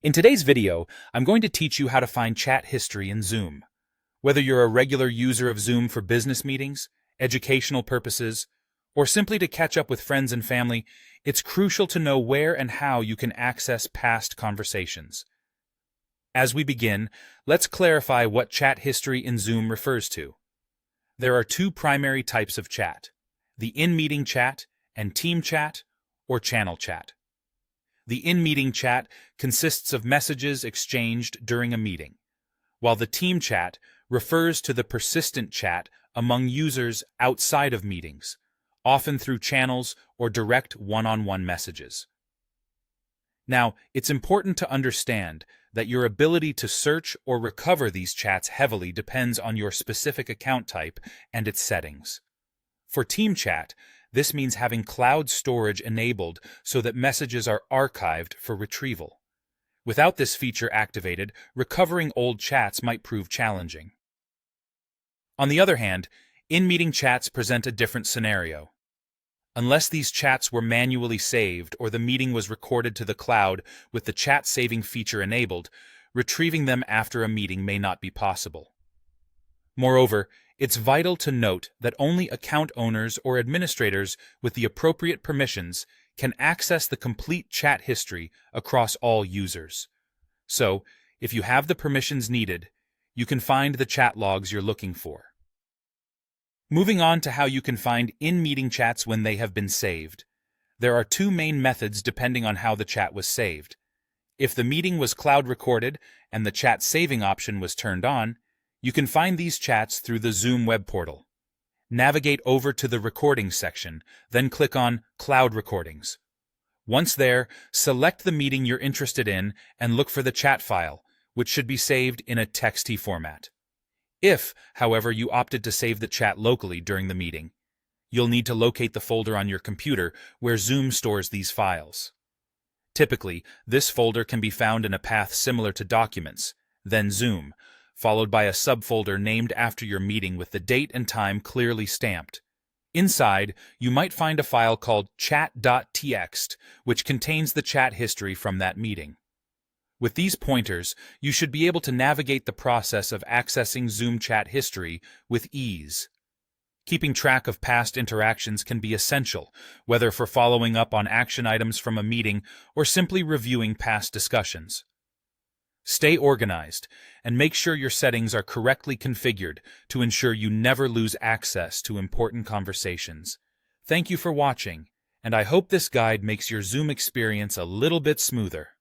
In today's video, I'm going to teach you how to find chat history in Zoom. Whether you're a regular user of Zoom for business meetings, educational purposes, or simply to catch up with friends and family, it's crucial to know where and how you can access past conversations. As we begin, let's clarify what chat history in Zoom refers to. There are two primary types of chat: the in-meeting chat and team chat or channel chat. The in-meeting chat consists of messages exchanged during a meeting, while the team chat refers to the persistent chat among users outside of meetings, often through channels or direct one-on-one messages. Now, it's important to understand that your ability to search or recover these chats heavily depends on your specific account type and its settings. For team chat, this means having cloud storage enabled so that messages are archived for retrieval. Without this feature activated, recovering old chats might prove challenging. On the other hand, in-meeting chats present a different scenario. Unless these chats were manually saved or the meeting was recorded to the cloud with the chat saving feature enabled, retrieving them after a meeting may not be possible. Moreover, it's vital to note that only account owners or administrators with the appropriate permissions can access the complete chat history across all users. So, if you have the permissions needed, you can find the chat logs you're looking for. Moving on to how you can find in-meeting chats when they have been saved. There are two main methods depending on how the chat was saved. If the meeting was cloud recorded and the chat saving option was turned on, you can find these chats through the Zoom web portal. Navigate over to the Recordings section, then click on Cloud Recordings. Once there, select the meeting you're interested in and look for the chat file, which should be saved in a TXT format. If, however, you opted to save the chat locally during the meeting, you'll need to locate the folder on your computer where Zoom stores these files. Typically, this folder can be found in a path similar to Documents, then Zoom, followed by a subfolder named after your meeting with the date and time clearly stamped. Inside, you might find a file called chat.txt, which contains the chat history from that meeting. With these pointers, you should be able to navigate the process of accessing Zoom chat history with ease. Keeping track of past interactions can be essential, whether for following up on action items from a meeting or simply reviewing past discussions. Stay organized and make sure your settings are correctly configured to ensure you never lose access to important conversations. Thank you for watching, and I hope this guide makes your Zoom experience a little bit smoother.